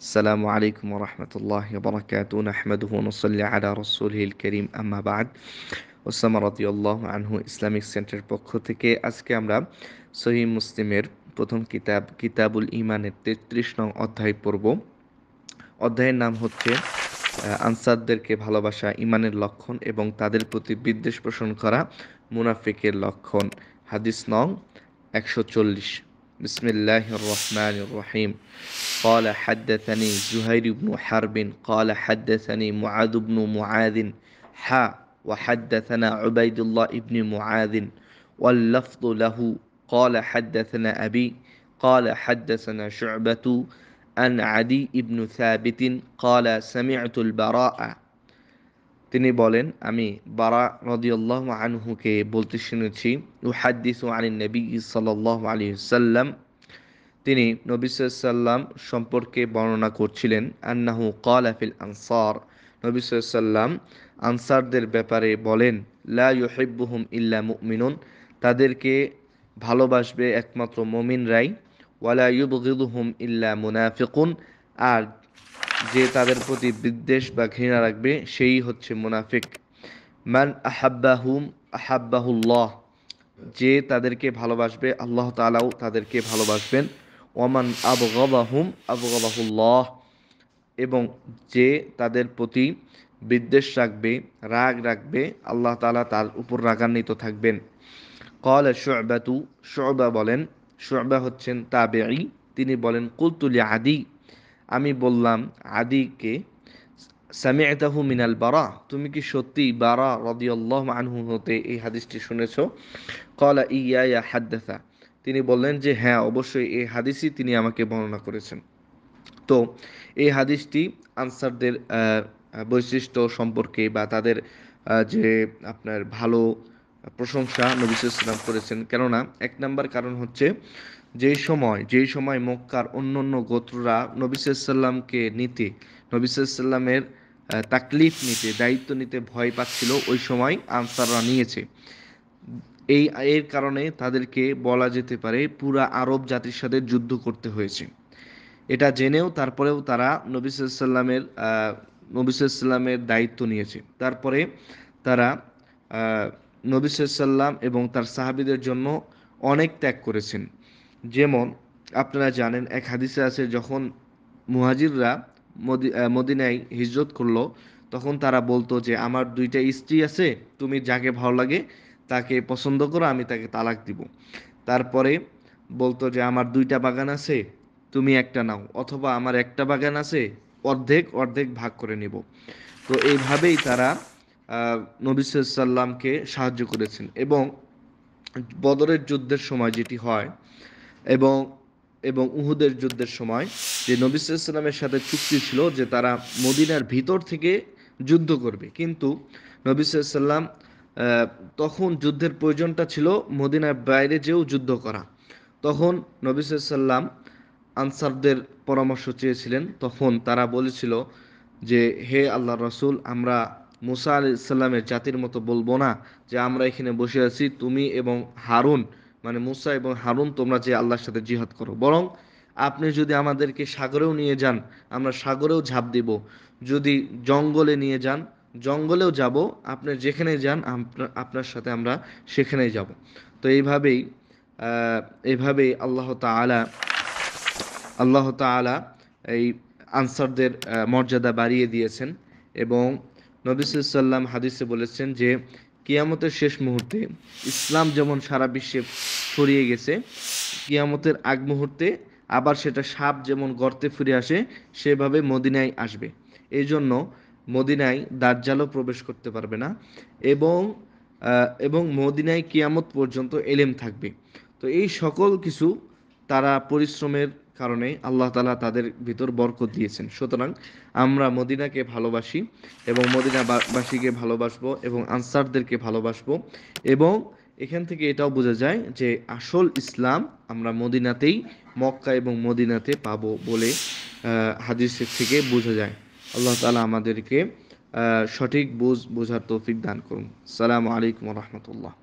السلام عليكم ورحمة الله وبركاته نحمده ونصلي على رسوله الكريم أما بعد Osama রাদিয়াল্লাহু আনহু Islamic centre পক্ষ থেকে আজকে আমরা সহিহ মুসলিমের প্রথম কিতাব কিতাবুল ঈমানের ৩৩ নং অধ্যায় পড়ব। অধ্যায়ের নাম হচ্ছে আনসারদেরকে ভালোবাসা ঈমানের লক্ষণ এবং তাদের প্রতি বিদ্বেষ পোষণ করা মুনাফিকের লক্ষণ। হাদিস নং 140। বিসমিল্লাহির রহমানির রহিম। قال حدثني زهير بن حرب قال حدثني معاذ بن معاذ وحدثنا عبيد الله بن معاذ واللفظ له قال حدثنا أبي قال حدثنا شعبة عن عدي بن ثابت قال سمعت البراء তিনি বলেন আমি বারা রাদিয়াল্লাহু আনহুকে বলতে শুনেছি উহাদ্দিসু আনিন নবী সাল্লাল্লাহু আলাইহি ওয়াসাল্লাম তিনি নবী সাল্লাল্লাহু আলাইহি ওয়াসাল্লাম সম্পর্কে বর্ণনা করছিলেন আন্নাহু ক্বালা ফিল আনসার নবী সাল্লাল্লাহু আলাইহি ওয়াসাল্লাম আনসারদের ব্যাপারে বলেন লা ইউহিব্বুহুম ইল্লা মুমিনুন তাদেরকে ভালোবাসবে একমাত্র মুমিনরাই ওয়ালা ইউবগিদুহুম ইল্লা মুনাফিকুন আর যে তাদের প্রতি বিদ্বেষ বা ঘৃণা রাখবে সেই হচ্ছে মুনাফিক। মান আহাব্বাহুম আহাব্বাহুল্লাহ যে তাদেরকে ভালোবাসবে আল্লাহ তাআলাও তাদেরকে ভালোবাসবেন। ওয়ামান আবগাদাহুম আবগাদাহুল্লাহ এবং যে তাদের প্রতি বিদ্বেষ রাখবে রাগ রাখবে আল্লাহ তাআলা তার উপর রাগান্বিত থাকবেন। ক্বালা শু'বাতু শু'বা বলেন শু'বা হচ্ছেন তাবেঈ তিনি বলেন কুলতু লি আদি আমি বললাম আদিকে সামি'তাহু মিনাল বারা তুমি কি সত্যি বারা রাদিয়াল্লাহু আনহু হতে এই হাদিসটি শুনেছো? ক্বালা ইয়া হাদ্দাসা তিনি বললেন যে হ্যাঁ অবশ্যই এই হাদিসই তিনি আমাকে বর্ণনা করেছেন। তো এই হাদিসটি আনসারদের বৈশিষ্ট্য সম্পর্কে বা তাদের যে আপনার ভালো প্রশংসা নবী সাল্লাল্লাহু আলাইহি ওয়াসাল্লাম করেছেন। কেননা এক নাম্বার কারণ হচ্ছে যেই সময় মক্কার অন্যান্য গোত্ররা নবী সাল্লাল্লাহু আলাইহি ওয়াসাল্লামকে নিতে নবী সাল্লাল্লাহু আলাইহি ওয়াসাল্লামের তাকলিফ নিতে দায়িত্ব নিতে ভয় পাচ্ছিল ওই সময় আনসাররা নিয়েছে। এর কারণে তাদেরকে বলা যেতে পারে পুরা আরব জাতির সাথে যুদ্ধ করতে হয়েছে। এটা জেনেও তারপরেও তারা নবী সাল্লাল্লাহু আলাইহি ওয়াসাল্লামের দায়িত্ব নিয়েছে। তারপরে তারা নবী সাল্লাল্লাহু আলাইহি ওয়াসাল্লাম এবং তার সাহাবীদের জন্য অনেক ত্যাগ করেছেন। যেমন আপনারা জানেন এক হাদিসে আছে যখন মুহাজিররা মদিনায় হিজরত করলো তখন তারা বলতো যে আমার দুইটা স্ত্রী আছে তুমি যাকে ভালো লাগে তাকে পছন্দ করো আমি তাকে তালাক দিব। তারপরে বলতো যে আমার দুইটা বাগান আছে তুমি একটা নাও অথবা আমার একটা বাগান আছে অর্ধেক অর্ধেক ভাগ করে নিব। তো এইভাবেই তারা নবী সাল্লাল্লাহু আলাইহি ওয়াসাল্লামকে সাহায্য করেছেন এবং বদরের যুদ্ধের সময় যেটি হয় এবং এবং উহুদের যুদ্ধের সময় যে নবী সাল্লাল্লাহু আলাইহি ওয়াসাল্লামের সাথে চুক্তি ছিল যে তারা মদিনার ভিতর থেকে যুদ্ধ করবে কিন্তু নবী সাল্লাল্লাহু আলাইহি ওয়াসাল্লাম তখন যুদ্ধের প্রয়োজনটা ছিল মদিনার বাইরে যেও যুদ্ধ করা। তখন নবী সাল্লাল্লাহু আলাইহি ওয়াসাল্লাম আনসারদের পরামর্শ চেয়েছিলেন তখন তারা বলেছিল যে হে আল্লাহর রাসূল আমরা মুসা আলাইহিস সালামের জাতির মতো বলবো না যে আমরা এখানে বসে আছি তুমি এবং হারুন মানে মুসা এবং হারুন তোমরা যে আল্লাহর সাথে জিহাদ করো বরং আপনি যদি আমাদেরকে সাগরেও নিয়ে যান আমরা সাগরেও ঝাঁপ দিব যদি জঙ্গলে নিয়ে যান জঙ্গলেও যাব আপনি যেখানে যান আপনার সাথে আমরা সেখানেই যাব। তো এইভাবেই আল্লাহ তাআলা এই আনসারদের মর্যাদা বাড়িয়ে দিয়েছেন এবং নবী সাল্লাল্লাহু আলাইহি ওয়াসাল্লাম হাদিসে বলেছেন যে কিয়ামতের শেষ মুহূর্তে ইসলাম যেমন সারা বিশ্বে ছড়িয়ে গেছে কিয়ামতের আগ মুহূর্তে আবার সেটা সাপ যেমন গর্তে ফিরে আসে সেভাবে মদিনায় আসবে। এই জন্য মদিনায় দাজ্জালও প্রবেশ করতে পারবে না এবং এবং মদিনায় কিয়ামত পর্যন্ত এলেম থাকবে। তো এই সকল কিছু তারা পরিশ্রমের কারণে আল্লাহ তাআলা তাদের ভিতর বরকত দিয়েছেন। সুতরাং আমরা মদিনাকে ভালোবাসি এবং মদিনাবাসীকে ভালোবাসবো এবং আনসারদেরকে ভালোবাসবো এবং এখান থেকে এটাও বোঝা যায় যে আসল ইসলাম আমরা মদিনাতেই মক্কা এবং মদিনাতে পাবো বলে হাদিসের থেকে বোঝা যায়। আল্লাহ তাআলা আমাদেরকে সঠিক বোঝার তৌফিক দান করুন। আসসালামু আলাইকুম ওয়া রাহমাতুল্লাহ।